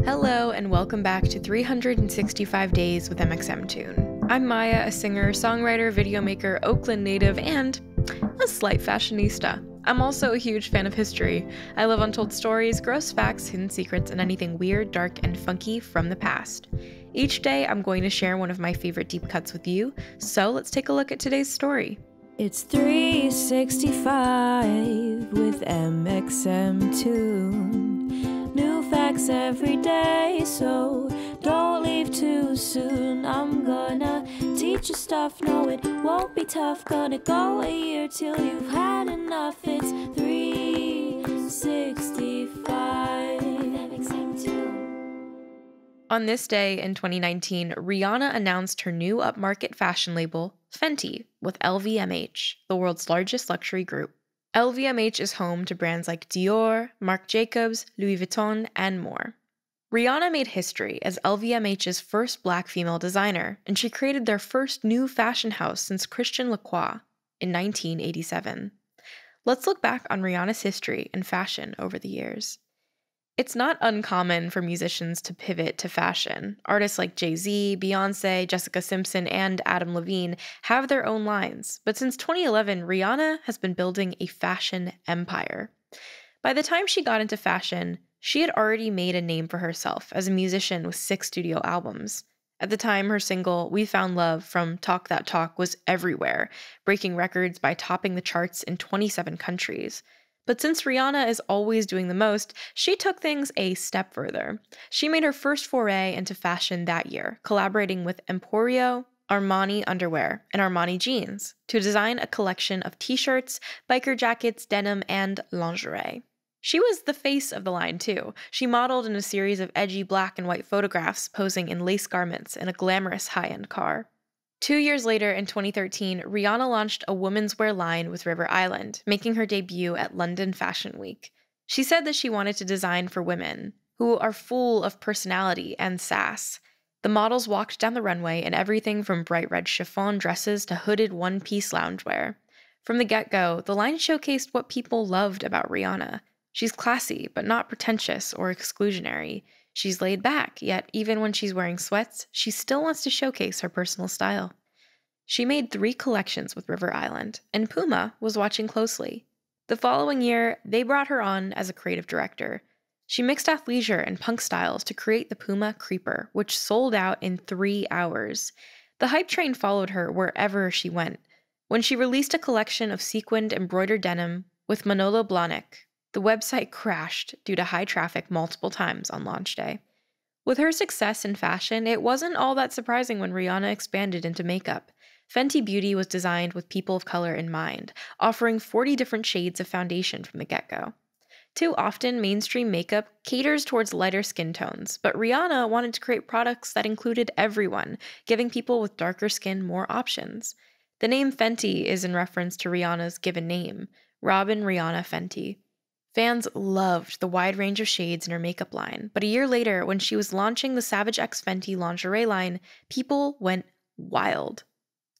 Hello and welcome back to 365 Days with mxmtoon. I'm Maia, a singer, songwriter, videomaker, Oakland native, and a slight fashionista. I'm also a huge fan of history. I love untold stories, gross facts, hidden secrets, and anything weird, dark, and funky from the past. Each day, I'm going to share one of my favorite deep cuts with you, so let's take a look at today's story. It's 365 with mxmtoon. New facts every day, so don't leave too soon. I'm gonna teach you stuff, no it won't be tough. Gonna go a year till you've had enough. It's 365 mxmtoon. On this day in 2019, Rihanna announced her new upmarket fashion label, Fenty, with LVMH, the world's largest luxury group. LVMH is home to brands like Dior, Marc Jacobs, Louis Vuitton, and more. Rihanna made history as LVMH's first black female designer, and she created their first new fashion house since Christian Lacroix in 1987. Let's look back on Rihanna's history in fashion over the years. It's not uncommon for musicians to pivot to fashion. Artists like Jay-Z, Beyoncé, Jessica Simpson, and Adam Levine have their own lines. But since 2011, Rihanna has been building a fashion empire. By the time she got into fashion, she had already made a name for herself as a musician with 6 studio albums. At the time, her single, We Found Love from Talk That Talk was everywhere, breaking records by topping the charts in 27 countries. But since Rihanna is always doing the most, she took things a step further. She made her first foray into fashion that year, collaborating with Emporio, Armani underwear, and Armani jeans to design a collection of t-shirts, biker jackets, denim, and lingerie. She was the face of the line too. She modeled in a series of edgy black and white photographs posing in lace garments in a glamorous high-end car. 2 years later, in 2013, Rihanna launched a women's wear line with River Island, making her debut at London Fashion Week. She said that she wanted to design for women, who are full of personality and sass. The models walked down the runway in everything from bright red chiffon dresses to hooded one-piece loungewear. From the get-go, the line showcased what people loved about Rihanna. She's classy, but not pretentious or exclusionary. She's laid back, yet even when she's wearing sweats, she still wants to showcase her personal style. She made 3 collections with River Island, and Puma was watching closely. The following year, they brought her on as a creative director. She mixed athleisure and punk styles to create the Puma Creeper, which sold out in 3 hours. The hype train followed her wherever she went. When she released a collection of sequined embroidered denim with Manolo Blahnik, the website crashed due to high traffic multiple times on launch day. With her success in fashion, it wasn't all that surprising when Rihanna expanded into makeup. Fenty Beauty was designed with people of color in mind, offering 40 different shades of foundation from the get-go. Too often, mainstream makeup caters towards lighter skin tones, but Rihanna wanted to create products that included everyone, giving people with darker skin more options. The name Fenty is in reference to Rihanna's given name, Robin Rihanna Fenty. Fans loved the wide range of shades in her makeup line, but a year later, when she was launching the Savage X Fenty lingerie line, people went wild.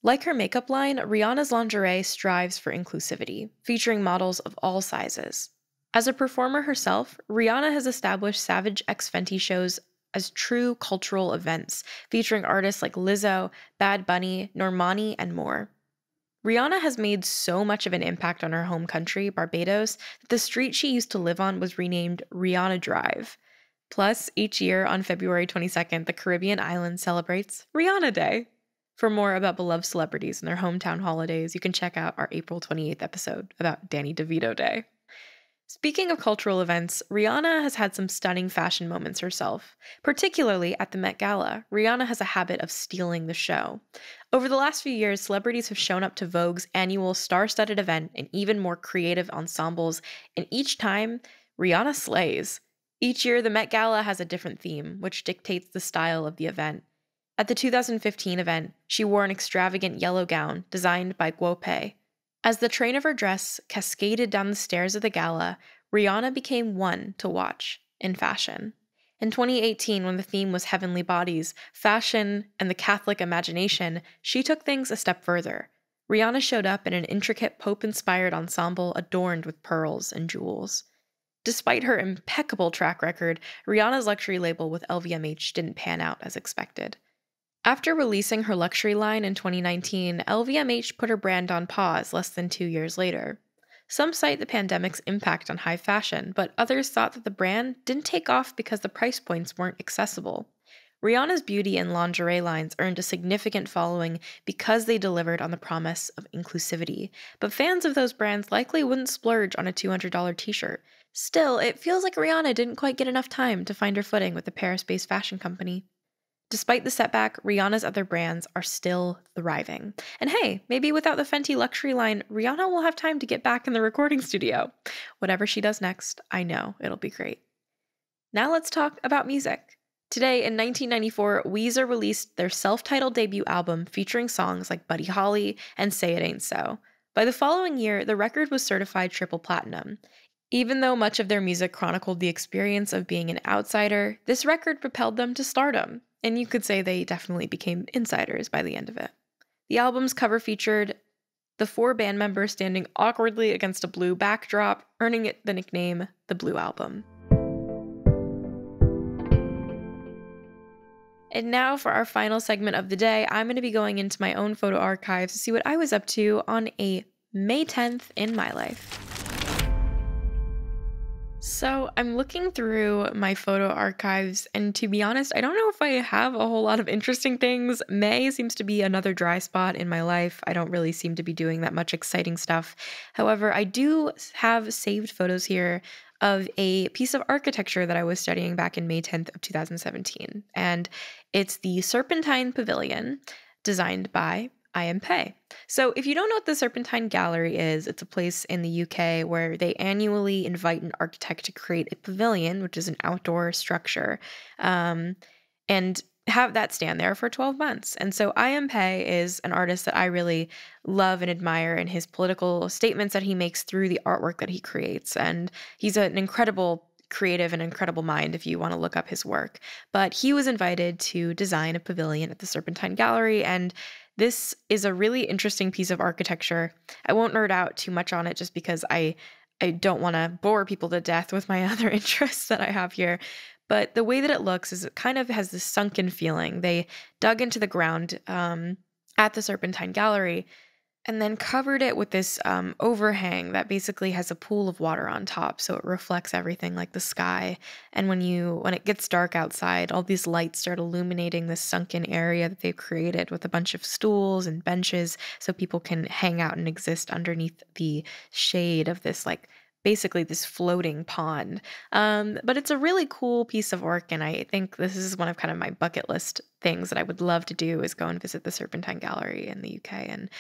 Like her makeup line, Rihanna's lingerie strives for inclusivity, featuring models of all sizes. As a performer herself, Rihanna has established Savage X Fenty shows as true cultural events, featuring artists like Lizzo, Bad Bunny, Normani, and more. Rihanna has made so much of an impact on her home country, Barbados, that the street she used to live on was renamed Rihanna Drive. Plus, each year on February 22nd, the Caribbean island celebrates Rihanna Day. For more about beloved celebrities and their hometown holidays, you can check out our April 28th episode about Danny DeVito Day. Speaking of cultural events, Rihanna has had some stunning fashion moments herself. Particularly at the Met Gala, Rihanna has a habit of stealing the show. Over the last few years, celebrities have shown up to Vogue's annual star-studded event in even more creative ensembles, and each time, Rihanna slays. Each year, the Met Gala has a different theme, which dictates the style of the event. At the 2015 event, she wore an extravagant yellow gown designed by Guo. As the train of her dress cascaded down the stairs of the gala, Rihanna became one to watch in fashion. In 2018, when the theme was Heavenly Bodies, Fashion, and the Catholic Imagination, she took things a step further. Rihanna showed up in an intricate Pope-inspired ensemble adorned with pearls and jewels. Despite her impeccable track record, Rihanna's luxury label with LVMH didn't pan out as expected. After releasing her luxury line in 2019, LVMH put her brand on pause less than 2 years later. Some cite the pandemic's impact on high fashion, but others thought that the brand didn't take off because the price points weren't accessible. Rihanna's beauty and lingerie lines earned a significant following because they delivered on the promise of inclusivity, but fans of those brands likely wouldn't splurge on a $200 t-shirt. Still, it feels like Rihanna didn't quite get enough time to find her footing with the Paris-based fashion company. Despite the setback, Rihanna's other brands are still thriving. And hey, maybe without the Fenty luxury line, Rihanna will have time to get back in the recording studio. Whatever she does next, I know it'll be great. Now let's talk about music. Today, in 1994, Weezer released their self-titled debut album featuring songs like Buddy Holly and Say It Ain't So. By the following year, the record was certified triple platinum. Even though much of their music chronicled the experience of being an outsider, this record propelled them to stardom, and you could say they definitely became insiders by the end of it. The album's cover featured the 4 band members standing awkwardly against a blue backdrop, earning it the nickname The Blue Album. And now for our final segment of the day, I'm going to be going into my own photo archives to see what I was up to on a May 10th in my life. So I'm looking through my photo archives, and to be honest, I don't know if I have a whole lot of interesting things. May seems to be another dry spot in my life. I don't really seem to be doing that much exciting stuff. However, I do have saved photos here of a piece of architecture that I was studying back in May 10th of 2017. And it's the Serpentine Pavilion, designed by Maia. So if you don't know what the Serpentine Gallery is, it's a place in the UK where they annually invite an architect to create a pavilion, which is an outdoor structure, and have that stand there for 12 months. And so Maia is an artist that I really love and admire, in his political statements that he makes through the artwork that he creates. And he's an incredible creative and incredible mind if you want to look up his work. But he was invited to design a pavilion at the Serpentine Gallery, and this is a really interesting piece of architecture. I won't nerd out too much on it just because I don't want to bore people to death with my other interests that I have here. But the way that it looks is it kind of has this sunken feeling. They dug into the ground at the Serpentine Gallery and then covered it with this overhang that basically has a pool of water on top, so it reflects everything like the sky. And when it gets dark outside, all these lights start illuminating this sunken area that they've created with a bunch of stools and benches so people can hang out and exist underneath the shade of this, like, basically this floating pond. But it's a really cool piece of work, and I think this is one of kind of my bucket list things that I would love to do, is go and visit the Serpentine Gallery in the UK and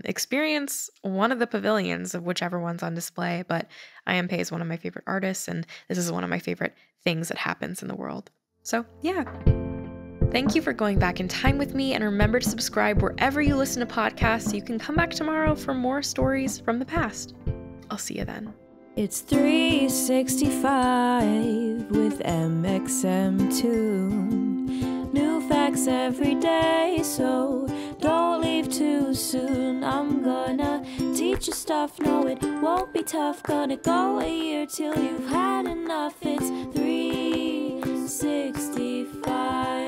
experience one of the pavilions of whichever one's on display. But Maia is one of my favorite artists, and this is one of my favorite things that happens in the world. So yeah. Thank you for going back in time with me, and remember to subscribe wherever you listen to podcasts so you can come back tomorrow for more stories from the past. I'll see you then. It's 365 with mxmtoon. New facts every day, so don't leave too soon. I'm gonna teach you stuff, no it won't be tough. Gonna go a year till you've had enough. It's 365.